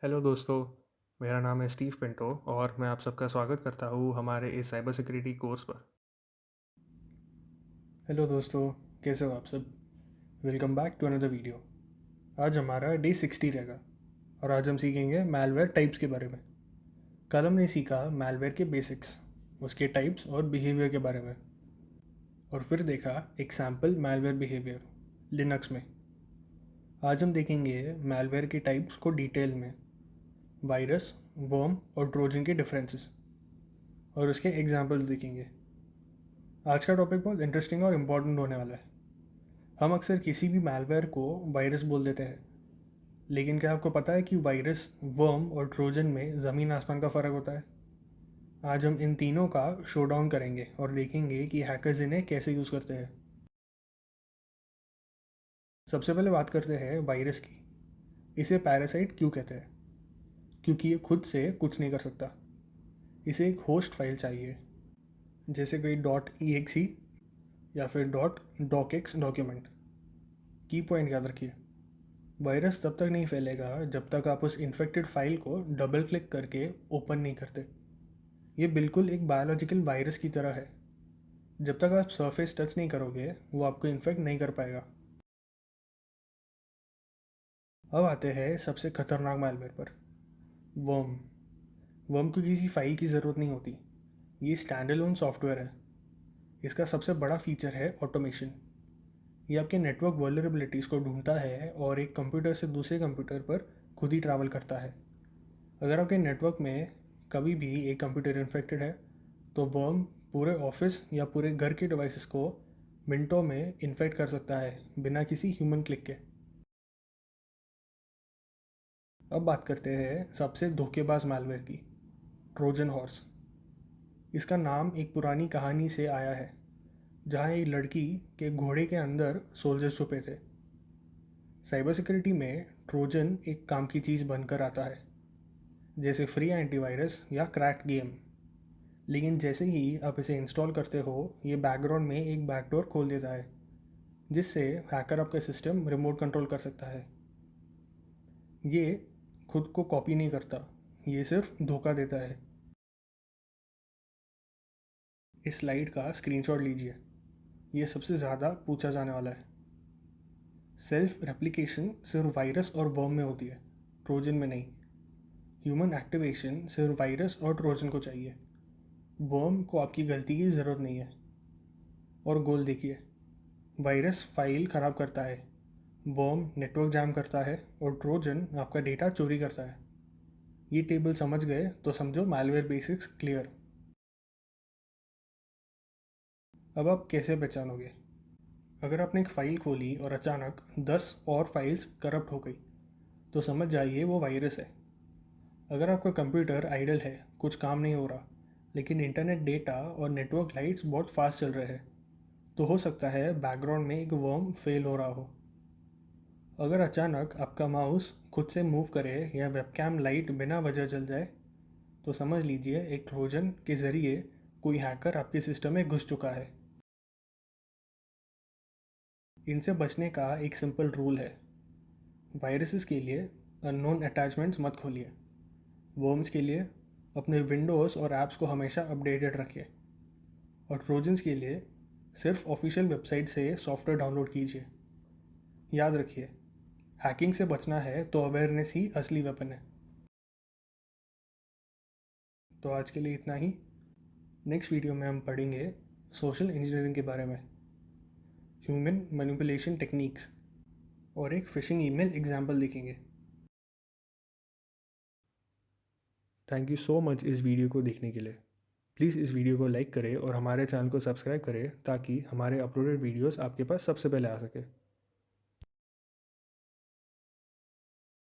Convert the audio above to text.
Hello दोस्तों, मेरा नाम है स्टीव पिंटो और मैं आप सबका स्वागत करता हूँ हमारे इस साइबर सिक्योरिटी कोर्स पर। हेलो दोस्तों, कैसे हो आप सब? Welcome back to another video. आज हमारा डे 60 रहेगा और आज हम सीखेंगे मैलवेयर टाइप्स के बारे में। कल हमने सीखा मैलवेयर के बेसिक्स, उसके टाइप्स और बिहेवियर के बारे में, और फिर देखा एक सैम्पल मैलवेयर बिहेवियर लिनक्स में। आज हम देखेंगे मैलवेयर के टाइप्स को डिटेल में, वायरस, वर्म और ट्रोजन के डिफरेंसेस, और उसके एग्जाम्पल्स देखेंगे। आज का टॉपिक बहुत इंटरेस्टिंग और इम्पॉर्टेंट होने वाला है। हम अक्सर किसी भी मैलवेयर को वायरस बोल देते हैं, लेकिन क्या आपको पता है कि वायरस, वर्म और ट्रोजन में ज़मीन आसमान का फ़र्क होता है? आज हम इन तीनों का शोडाउन करेंगे और देखेंगे कि हैकर्स इन्हें कैसे यूज़ करते हैं। सबसे पहले बात करते हैं वायरस की। इसे पैरासाइट क्यों कहते हैं? क्योंकि ये खुद से कुछ नहीं कर सकता। इसे एक होस्ट फाइल चाहिए, जैसे कोई .exe या फिर .docx डॉक्यूमेंट। की पॉइंट याद रखिए, वायरस तब तक नहीं फैलेगा जब तक आप उस इन्फेक्टेड फाइल को डबल क्लिक करके ओपन नहीं करते। ये बिल्कुल एक बायोलॉजिकल वायरस की तरह है। जब तक आप सरफेस टच नहीं करोगे वो आपको इन्फेक्ट नहीं कर पाएगा। अब आते हैं सबसे खतरनाक मैलवेयर पर, वर्म। वर्म को किसी फाइल की ज़रूरत नहीं होती, ये स्टैंडअलोन सॉफ्टवेयर है। इसका सबसे बड़ा फीचर है ऑटोमेशन। ये आपके नेटवर्क वल्नरेबिलिटीज़ को ढूंढता है और एक कंप्यूटर से दूसरे कंप्यूटर पर खुद ही ट्रैवल करता है। अगर आपके नेटवर्क में कभी भी एक कंप्यूटर इन्फेक्टेड है, तो वर्म पूरे ऑफिस या पूरे घर के डिवाइसेस को मिनटों में इन्फेक्ट कर सकता है बिना किसी ह्यूमन क्लिक के। अब बात करते हैं सबसे धोखेबाज मैलवेयर की, ट्रोजन हॉर्स। इसका नाम एक पुरानी कहानी से आया है, जहाँ एक लड़की के घोड़े के अंदर सोल्जर्स छुपे थे। साइबर सिक्योरिटी में ट्रोजन एक काम की चीज़ बनकर आता है, जैसे फ्री एंटीवायरस या क्रैक्ड गेम। लेकिन जैसे ही आप इसे इंस्टॉल करते हो, ये बैकग्राउंड में एक बैकडोर खोल देता है, जिससे हैकर आपका सिस्टम रिमोट कंट्रोल कर सकता है। ये खुद को कॉपी नहीं करता, ये सिर्फ धोखा देता है। इस स्लाइड का स्क्रीनशॉट लीजिए, ये सबसे ज़्यादा पूछा जाने वाला है। सेल्फ रेप्लिकेशन सिर्फ वायरस और वर्म में होती है, ट्रोजन में नहीं। ह्यूमन एक्टिवेशन सिर्फ वायरस और ट्रोजन को चाहिए, वर्म को आपकी गलती की ज़रूरत नहीं है। और गोल देखिए, वायरस फाइल ख़राब करता है, वर्म नेटवर्क जैम करता है और ट्रोजन आपका डेटा चोरी करता है। ये टेबल समझ गए तो समझो मैलवेयर बेसिक्स क्लियर। अब आप कैसे पहचानोगे? अगर आपने एक फ़ाइल खोली और अचानक 10 और फाइल्स करप्ट हो गई, तो समझ जाइए वो वायरस है। अगर आपका कंप्यूटर आइडल है, कुछ काम नहीं हो रहा, लेकिन इंटरनेट डेटा और नेटवर्क लाइट्स बहुत फास्ट चल रहे हैं, तो हो सकता है बैकग्राउंड में एक वर्म फेल हो रहा हो। अगर अचानक आपका माउस खुद से मूव करे या वेबकैम लाइट बिना वजह जल जाए, तो समझ लीजिए एक ट्रोजन के ज़रिए कोई हैकर आपके सिस्टम में घुस चुका है। इनसे बचने का एक सिंपल रूल है, वायरसेस के लिए अननोन अटैचमेंट्स मत खोलिए। वर्म्स के लिए अपने विंडोज़ और ऐप्स को हमेशा अपडेटेड रखिए। और ट्रोजन्स के लिए सिर्फ ऑफिशियल वेबसाइट से सॉफ्टवेयर डाउनलोड कीजिए। याद रखिए, हैकिंग से बचना है तो अवेयरनेस ही असली वेपन है। तो आज के लिए इतना ही। नेक्स्ट वीडियो में हम पढ़ेंगे सोशल इंजीनियरिंग के बारे में, ह्यूमन मैनिपुलेशन टेक्निक्स, और एक फ़िशिंग ईमेल एग्जाम्पल देखेंगे। थैंक यू सो मच इस वीडियो को देखने के लिए। प्लीज़ इस वीडियो को लाइक करें और हमारे चैनल को सब्सक्राइब करें ताकि हमारे अपलोडेड वीडियोस आपके पास सबसे पहले आ सके।